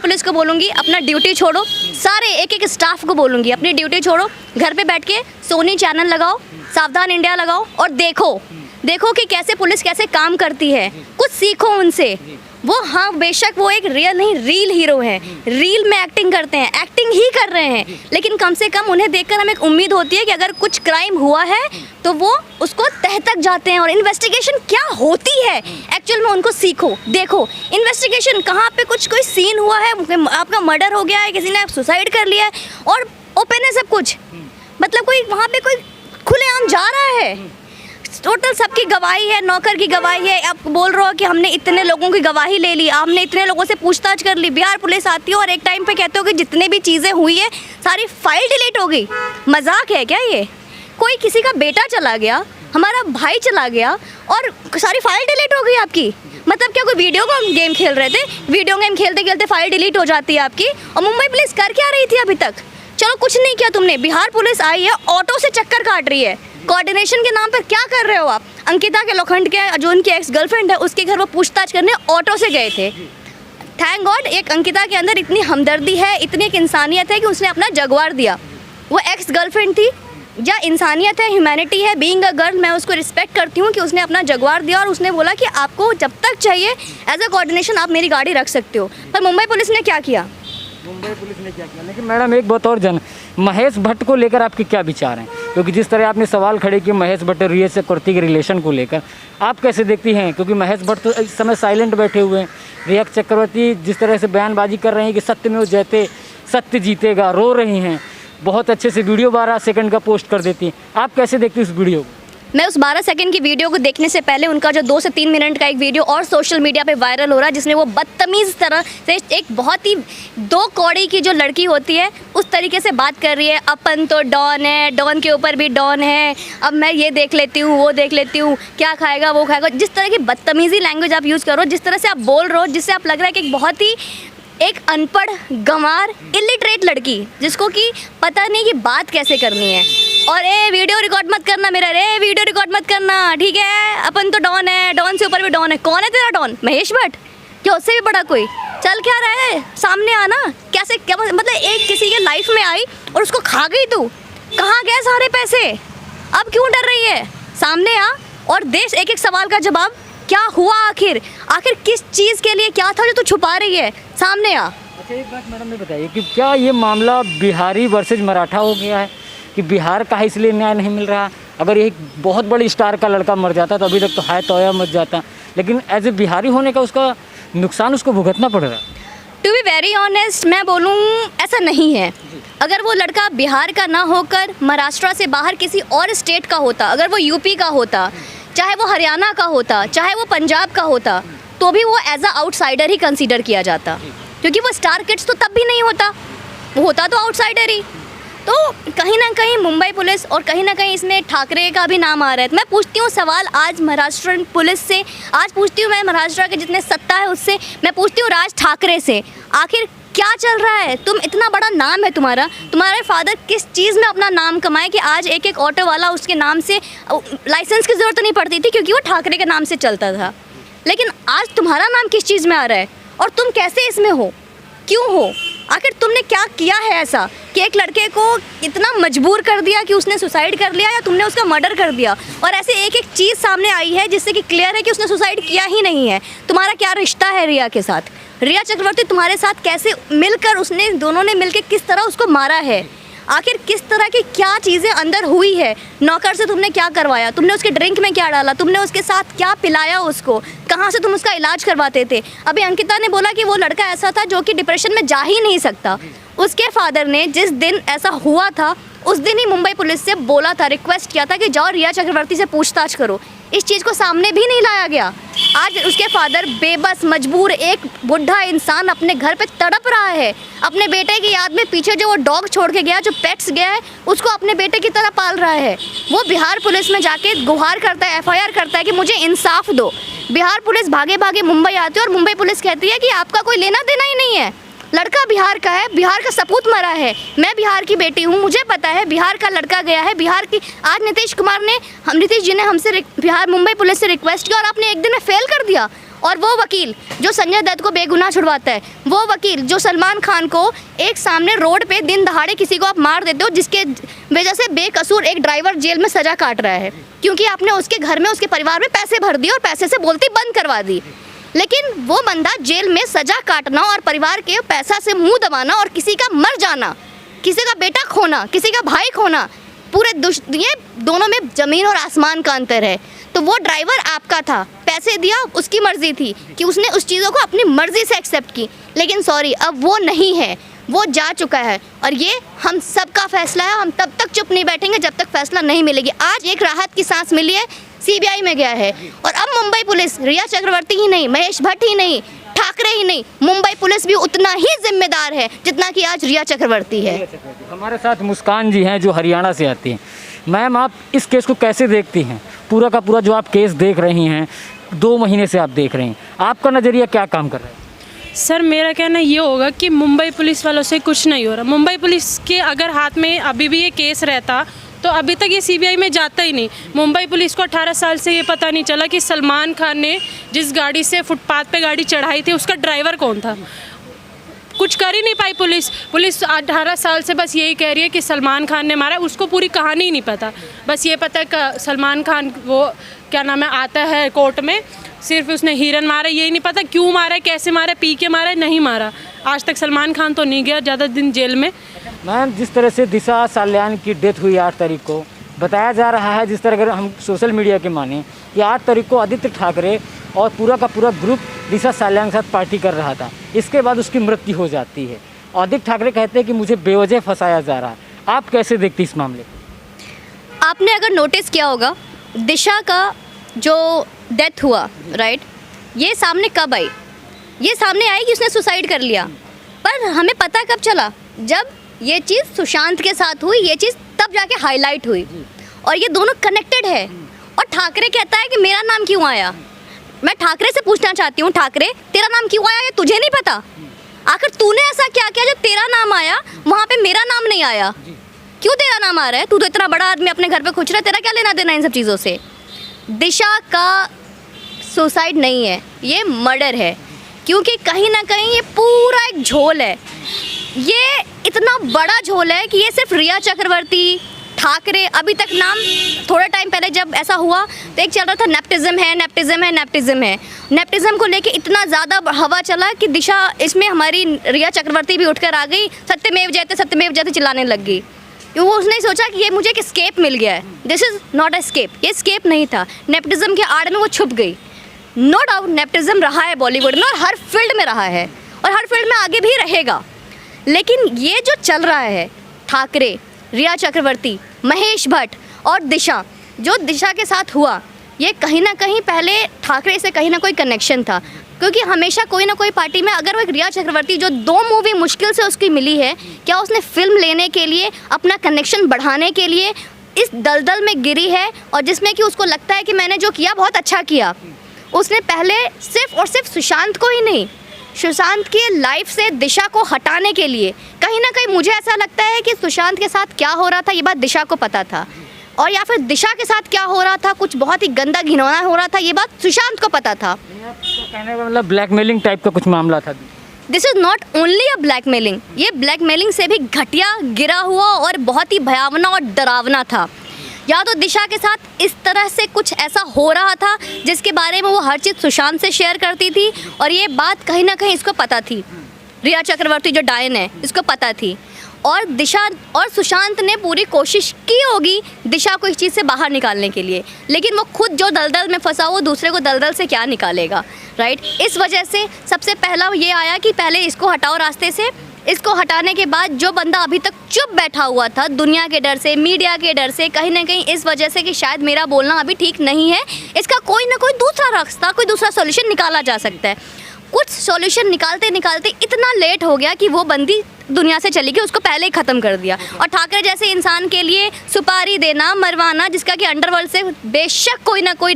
Police को बोलूँगी अपना ड्यूटी छोड़ो, सारे एक एक स्टाफ को बोलूँगी अपनी ड्यूटी छोड़ो, घर पे बैठ के सोनी चैनल लगाओ, सावधान इंडिया लगाओ और देखो कि कैसे पुलिस कैसे काम करती है, कुछ सीखो उनसे। वो हाँ बेशक वो एक रियल नहीं रील हीरो है, रील में एक्टिंग करते हैं, एक्टिंग ही कर रहे हैं, लेकिन कम से कम उन्हें देखकर हमें एक उम्मीद होती है कि अगर कुछ क्राइम हुआ है तो वो उसको तह तक जाते हैं और इन्वेस्टिगेशन क्या होती है एक्चुअल में उनको सीखो, देखो इन्वेस्टिगेशन कहाँ पे कुछ कोई सीन हुआ है, आपका मर्डर हो गया है, किसी ने सुसाइड कर लिया है और ओपन है सब कुछ, मतलब कोई वहाँ पे कोई खुलेआम जा रहा है, टोटल सबकी गवाही है, नौकर की गवाही है। आप बोल रहे हो कि हमने इतने लोगों की गवाही ले ली, हमने इतने लोगों से पूछताछ कर ली, बिहार पुलिस आती है और एक टाइम पे कहते हो कि जितने भी चीज़ें हुई है सारी फाइल डिलीट हो गई। मजाक है क्या ये? कोई किसी का बेटा चला गया, हमारा भाई चला गया और सारी फाइल डिलीट हो गई आपकी? मतलब क्या कोई वीडियो गेम खेल रहे थे, वीडियो गेम खेलते खेलते फाइल डिलीट हो जाती है आपकी? और मुंबई पुलिस कर क्या रही थी अभी तक? चलो कुछ नहीं किया तुमने, बिहार पुलिस आई है ऑटो से चक्कर काट रही है, कोऑर्डिनेशन के नाम पर क्या कर रहे हो आप? अंकिता के लोखंड के जो उनकी एक्स गर्लफ्रेंड है उसके घर वो पूछताछ करने ऑटो से गए थे। थैंक गॉड एक अंकिता के अंदर इतनी हमदर्दी है, इतनी एक इंसानियत है कि उसने अपना जगवार दिया। वो एक्स गर्लफ्रेंड थी या इंसानियत है, ह्यूमैनिटी है, बीइंग अ गर्ल, मैं उसको रिस्पेक्ट करती हूँ कि उसने अपना जगवार दिया और उसने बोला कि आपको जब तक चाहिए एज अ कोऑर्डिनेशन आप मेरी गाड़ी रख सकते हो। पर मुंबई पुलिस ने क्या किया? लेकिन मैडम एक बात और महेश भट्ट को लेकर आपके क्या विचार हैं? क्योंकि जिस तरह आपने सवाल खड़े किए महेश भट्ट और रिया चक्रवर्ती के रिलेशन को लेकर, आप कैसे देखती हैं? क्योंकि महेश भट्ट तो इस समय साइलेंट बैठे हुए हैं, रिया चक्रवर्ती जिस तरह से बयानबाजी कर रहे हैं कि सत्य में वो जयते, सत्य जीतेगा, रो रही हैं, बहुत अच्छे से वीडियो 12 सेकंड का पोस्ट कर देती हैं, आप कैसे देखती हैं उस वीडियो को? मैं उस 12 सेकंड की वीडियो को देखने से पहले उनका जो 2 से 3 मिनट का एक वीडियो और सोशल मीडिया पे वायरल हो रहा है जिसमें वो बदतमीज़ तरह से एक बहुत ही 2 कौड़ी की जो लड़की होती है उस तरीके से बात कर रही है, अपन तो डॉन है, डॉन के ऊपर भी डॉन है, अब मैं ये देख लेती हूँ वो देख लेती हूँ, क्या खाएगा वो खाएगा, जिस तरह की बदतमीज़ी लैंग्वेज आप यूज़ करो, जिस तरह से आप बोल रहे हो, जिससे आप लग रहा है कि एक बहुत ही एक अनपढ़ गंवार इलिटरेट लड़की जिसको कि पता नहीं कि बात कैसे करनी है। और वीडियो रिकॉर्ड मत करना मेरा, वीडियो रिकॉर्ड मत करना, ठीक है? अपन तो डॉन है, डॉन से ऊपर भी डॉन है। कौन है तेरा डॉन? महेश भट्ट? क्या उससे भी बड़ा कोई? चल क्या रहा है सामने आना, कैसे क्या मतलब एक किसी के लाइफ में आई और उसको खा गई तू? कहाँ गए सारे पैसे? अब क्यों डर रही है? सामने आ और देश एक एक सवाल का जवाब। क्या हुआ आखिर किस चीज़ के लिए क्या था जो तू छुपा रही है? सामने आ। अच्छा एक बात मैडम ये बताइए कि क्या ये मामला बिहारी वर्सेज मराठा हो गया है कि बिहार का इसलिए न्याय नहीं मिल रहा? अगर एक बहुत बड़ी स्टार का लड़का मर जाता तो अभी तक तो हाय तोया मच जाता, लेकिन एज ए बिहारी होने का उसका नुकसान उसको भुगतना पड़ रहा। टू बी वेरी ऑनेस्ट मैं बोलूँ ऐसा नहीं है। अगर वो लड़का बिहार का ना होकर महाराष्ट्र से बाहर किसी और स्टेट का होता, अगर वो यूपी का होता, चाहे वो हरियाणा का होता, चाहे वो पंजाब का होता, तो भी वो एज अ आउटसाइडर ही कंसीडर किया जाता, क्योंकि वो स्टार किड्स तो तब भी नहीं होता, वो होता तो आउटसाइडर ही। तो कहीं ना कहीं मुंबई पुलिस और कहीं ना कहीं इसमें ठाकरे का भी नाम आ रहा है। तो मैं पूछती हूँ सवाल आज महाराष्ट्र पुलिस से, आज पूछती हूँ मैं महाराष्ट्र के जितने सत्ता है उससे, मैं पूछती हूँ राज ठाकरे से, आखिर क्या चल रहा है? तुम इतना बड़ा नाम है तुम्हारे फादर किस चीज़ में अपना नाम कमाए कि आज एक एक ऑटो वाला उसके नाम से, लाइसेंस की ज़रूरत नहीं पड़ती थी क्योंकि वो ठाकरे के नाम से चलता था, लेकिन आज तुम्हारा नाम किस चीज़ में आ रहा है और तुम कैसे इसमें हो, क्यों हो? आखिर तुमने क्या किया है ऐसा कि एक लड़के को इतना मजबूर कर दिया कि उसने सुसाइड कर लिया, या तुमने उसका मर्डर कर दिया? और ऐसे एक एक चीज़ सामने आई है जिससे कि क्लियर है कि उसने सुसाइड किया ही नहीं है। तुम्हारा क्या रिश्ता है रिया के साथ? रिया चक्रवर्ती तुम्हारे साथ कैसे मिलकर उसने दोनों ने मिलकर किस तरह उसको मारा है? आखिर किस तरह की क्या चीज़ें अंदर हुई है? नौकर से तुमने क्या करवाया? तुमने उसके ड्रिंक में क्या डाला? तुमने उसके साथ क्या पिलाया उसको? कहाँ से तुम उसका इलाज करवाते थे? अभी अंकिता ने बोला कि वो लड़का ऐसा था जो कि डिप्रेशन में जा ही नहीं सकता। उसके फादर ने जिस दिन ऐसा हुआ था उस दिन ही मुंबई पुलिस से बोला था, रिक्वेस्ट किया था कि जाओ रिया चक्रवर्ती से पूछताछ करो। इस चीज़ को सामने भी नहीं लाया गया। आज उसके फादर बेबस मजबूर एक बुढ़ा इंसान अपने घर पे तड़प रहा है, अपने बेटे की याद में पीछे जो वो डॉग छोड़ के गया, जो पेट्स गया है, उसको अपने बेटे की तरह पाल रहा है। वो बिहार पुलिस में जाके गुहार करता है, FIR करता है कि मुझे इंसाफ दो। बिहार पुलिस भागे भागे मुंबई आती है और मुंबई पुलिस कहती है कि आपका कोई लेना देना ही नहीं है, लड़का बिहार का है, बिहार का सपूत मरा है, मैं बिहार की बेटी हूँ, मुझे पता है बिहार का लड़का गया है, बिहार की। आज नीतीश जी ने हमसे बिहार मुंबई पुलिस से रिक्वेस्ट किया और आपने एक दिन में फेल कर दिया और वो वकील जो संजय दत्त को बेगुनाह छुड़वाता है, वो वकील जो सलमान खान को एक सामने रोड पे दिन दहाड़े किसी को आप मार देते हो, जिसके वजह से बेकसूर एक ड्राइवर जेल में सजा काट रहा है क्योंकि आपने उसके घर में उसके परिवार में पैसे भर दिए और पैसे से बोलती बंद करवा दी। लेकिन वो बंदा जेल में सजा काटना और परिवार के पैसा से मुंह दबाना और किसी का मर जाना, किसी का बेटा खोना, किसी का भाई खोना, ये दोनों में ज़मीन और आसमान का अंतर है। तो वो ड्राइवर आपका था, पैसे दिया, उसकी मर्ज़ी थी कि उसने उस चीज़ों को अपनी मर्ज़ी से एक्सेप्ट की, लेकिन सॉरी अब वो नहीं है, वो जा चुका है और ये हम सबका फैसला है। हम तब तक चुप नहीं बैठेंगे जब तक फैसला नहीं मिलेगी। आज एक राहत की सांस मिली है, सीबीआई में गया है और अब मुंबई पुलिस रिया चक्रवर्ती ही नहीं, महेश भट्ट ही नहीं, ठाकरे ही नहीं, मुंबई पुलिस भी उतना ही जिम्मेदार है जितना कि आज रिया चक्रवर्ती है। हमारे साथ मुस्कान जी हैं जो हरियाणा से आती हैं। मैम, आप इस केस को कैसे देखती हैं? पूरा का पूरा जो आप केस देख रही हैं, 2 महीने से आप देख रही हैं, आपका नज़रिया क्या काम कर रहा है? सर, मेरा कहना ये होगा कि मुंबई पुलिस वालों से कुछ नहीं हो रहा। मुंबई पुलिस के अगर हाथ में अभी भी ये केस रहता तो अभी तक ये सीबीआई में जाता ही नहीं। मुंबई पुलिस को 18 साल से ये पता नहीं चला कि सलमान खान ने जिस गाड़ी से फुटपाथ पे गाड़ी चढ़ाई थी उसका ड्राइवर कौन था। कुछ कर ही नहीं पाई पुलिस 18 साल से बस यही कह रही है कि सलमान खान ने मारा, उसको पूरी कहानी ही नहीं पता। बस ये पता है कि सलमान खान वो क्या नाम है आता है कोर्ट में, सिर्फ उसने हिरन मारा, यही नहीं पता क्यों मारा है, कैसे मारा है, पी के मारा है, नहीं मारा। आज तक सलमान खान तो नहीं गया ज़्यादा दिन जेल में। मैम, जिस तरह से दिशा साल्यान की डेथ हुई 8 तारीख को, बताया जा रहा है, जिस तरह अगर हम सोशल मीडिया के माने, कि 8 तारीख को आदित्य ठाकरे और पूरा का पूरा ग्रुप दिशा साल्यान के साथ पार्टी कर रहा था, इसके बाद उसकी मृत्यु हो जाती है। आदित्य ठाकरे कहते हैं कि मुझे बेवजह फंसाया जा रहा है। आप कैसे देखती इस मामले को? आपने अगर नोटिस किया होगा, दिशा का जो डेथ हुआ, राइट, ये सामने कब आई? ये सामने आई कि उसने सुसाइड कर लिया, पर हमें पता कब चला? जब ये चीज़ सुशांत के साथ हुई, ये चीज़ तब जाके हाईलाइट हुई और ये दोनों कनेक्टेड है। और ठाकरे कहता है कि मेरा नाम क्यों आया। मैं ठाकरे से पूछना चाहती हूँ, ठाकरे तेरा नाम क्यों आया, ये तुझे नहीं पता? आखिर तूने ऐसा क्या किया जो तेरा नाम आया, वहाँ पे मेरा नाम नहीं आया? क्यों तेरा नाम आ रहा है? तू तो इतना बड़ा आदमी अपने घर पे खुश रहा है, तेरा क्या लेना देना इन सब चीज़ों से? दिशा का सुसाइड नहीं है, ये मर्डर है, क्योंकि कहीं ना कहीं ये पूरा एक झोल है। ये इतना बड़ा झोल है कि ये सिर्फ रिया चक्रवर्ती, ठाकरे, अभी तक नाम थोड़ा टाइम पहले जब ऐसा हुआ तो एक चल रहा था नेपोटिज्म है, नेपोटिज्म है, नेपोटिज्म है। नेपोटिज्म को लेके इतना ज़्यादा हवा चला कि दिशा, इसमें हमारी रिया चक्रवर्ती भी उठकर आ गई, सत्यमेव जयते चिल्लाने लग गई। वो उसने सोचा कि ये मुझे एक स्केप मिल गया है। This is not a escape, ये स्केप नहीं था। नेपोटिज्म के आड़ में वो छुप गई। नो डाउट नेपोटिज्म रहा है बॉलीवुड में और हर फील्ड में रहा है और हर फील्ड में आगे भी रहेगा, लेकिन ये जो चल रहा है, ठाकरे, रिया चक्रवर्ती, महेश भट्ट और दिशा, जो दिशा के साथ हुआ, ये कहीं ना कहीं पहले ठाकरे से कहीं ना कोई कनेक्शन था, क्योंकि हमेशा कोई ना कोई पार्टी में, अगर वो एक रिया चक्रवर्ती जो 2 मूवी मुश्किल से उसकी मिली है, क्या उसने फिल्म लेने के लिए, अपना कनेक्शन बढ़ाने के लिए इस दलदल में गिरी है और जिसमें कि उसको लगता है कि मैंने जो किया बहुत अच्छा किया। उसने पहले सिर्फ और सिर्फ सुशांत को ही नहीं, सुशांत की लाइफ से दिशा को हटाने के लिए, कहीं ना कहीं मुझे ऐसा लगता है कि सुशांत के साथ क्या हो रहा था ये बात दिशा को पता था, और या फिर दिशा के साथ क्या हो रहा था, कुछ बहुत ही गंदा घिनौना हो रहा था, ये बात सुशांत को पता था। कहने का मतलब ब्लैकमेलिंग टाइप का कुछ मामला था। This is not only a blackmailing, ये ब्लैकमेलिंग से भी घटिया, गिरा हुआ और बहुत ही भयावना और डरावना था। या तो दिशा के साथ इस तरह से कुछ ऐसा हो रहा था जिसके बारे में वो हर चीज़ सुशांत से शेयर करती थी, और ये बात कहीं ना कहीं इसको पता थी, रिया चक्रवर्ती जो डायन है इसको पता थी, और दिशा और सुशांत ने पूरी कोशिश की होगी दिशा को इस चीज़ से बाहर निकालने के लिए, लेकिन वो खुद जो दलदल में फंसा, वो दूसरे को दलदल से क्या निकालेगा, राइट। इस वजह से सबसे पहला ये आया कि पहले इसको हटाओ रास्ते से। इसको हटाने के बाद जो बंदा अभी तक चुप बैठा हुआ था, दुनिया के डर से, मीडिया के डर से, कहीं ना कहीं इस वजह से कि शायद मेरा बोलना अभी ठीक नहीं है, इसका कोई ना कोई दूसरा रास्ता, कोई दूसरा सॉल्यूशन निकाला जा सकता है। कुछ सॉल्यूशन निकालते निकालते इतना लेट हो गया कि वो बंदी दुनिया से चली गई, उसको पहले ही ख़त्म कर दिया। और ठाकरे जैसे इंसान के लिए सुपारी देना, मरवाना, जिसका कि अंडरवर्ल्ड से बेशक कोई ना कोई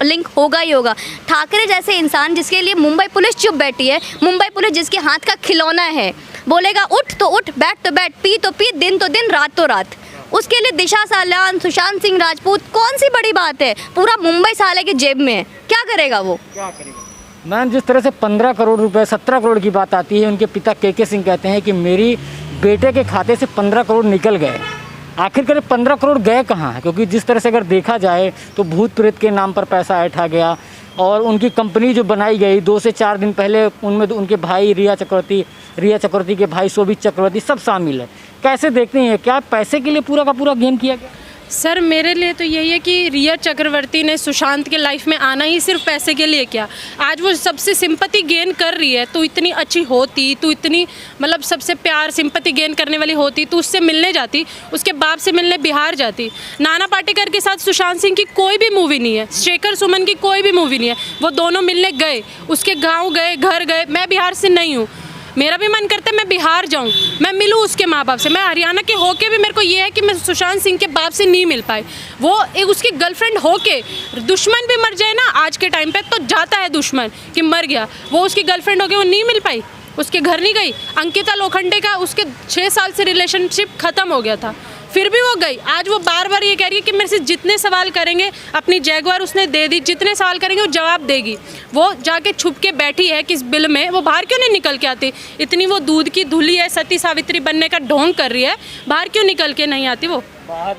लिंक होगा ही होगा। ठाकरे जैसे इंसान जिसके लिए मुंबई पुलिस चुप बैठी है, मुंबई पुलिस जिसके हाथ का खिलौना है, बोलेगा उठ तो उठ, बैठ तो बैठ, पी तो पी, दिन तो दिन, रात तो रात, उसके लिए दिशा साल्यान, सुशांत सिंह राजपूत कौन सी बड़ी बात है? पूरा मुंबई साले के जेब में है, क्या करेगा वो? क्या करेगा? मैम जिस तरह से 15 करोड़ रुपए 17 करोड़ की बात आती है, उनके पिता के सिंह कहते हैं कि मेरी बेटे के खाते से 15 करोड़ निकल गए। आखिरकार 15 करोड़ गए कहाँ हैं? क्योंकि जिस तरह से अगर देखा जाए तो भूत प्रेत के नाम पर पैसा ऐंठा गया और उनकी कंपनी जो बनाई गई 2 से 4 दिन पहले, उनमें तो उनके भाई रिया चक्रवर्ती के भाई शोभित चक्रवर्ती सब शामिल है। कैसे देखते हैं, क्या पैसे के लिए पूरा का पूरा गेम किया गया? सर मेरे लिए तो यही है कि रिया चक्रवर्ती ने सुशांत के लाइफ में आना ही सिर्फ पैसे के लिए किया। आज वो सबसे सिंपैथी गेन कर रही है, तो इतनी अच्छी होती, तो इतनी मतलब सबसे प्यार सिंपैथी गेन करने वाली होती, तो उससे मिलने जाती, उसके बाप से मिलने बिहार जाती। नाना पाटेकर के साथ सुशांत सिंह की कोई भी मूवी नहीं है, शेखर सुमन की कोई भी मूवी नहीं है। वो दोनों मिलने गए, उसके गाँव गए, घर गए। मैं बिहार से नहीं हूँ, मेरा भी मन करता है मैं बिहार जाऊं, मैं मिलूं उसके माँ बाप से। मैं हरियाणा के होके भी मेरे को ये है कि मैं सुशांत सिंह के बाप से नहीं मिल पाई। वो एक उसकी गर्लफ्रेंड होके, दुश्मन भी मर जाए ना आज के टाइम पे तो जाता है दुश्मन कि मर गया, वो उसकी गर्लफ्रेंड होके वो नहीं मिल पाई, उसके घर नहीं गई। अंकिता लोखंडे का उसके 6 साल से रिलेशनशिप ख़त्म हो गया था, फिर भी वो गई। आज वो बार बार ये कह रही है कि मेरे से जितने सवाल करेंगे, अपनी जैगवार उसने दे दी, जितने सवाल करेंगे वो जवाब देगी। वो जाके छुप के बैठी है किस बिल में, वो बाहर क्यों नहीं निकल के आती? इतनी वो दूध की धुली है, सती सावित्री बनने का ढोंग कर रही है, बाहर क्यों निकल के नहीं आती वो? बाहर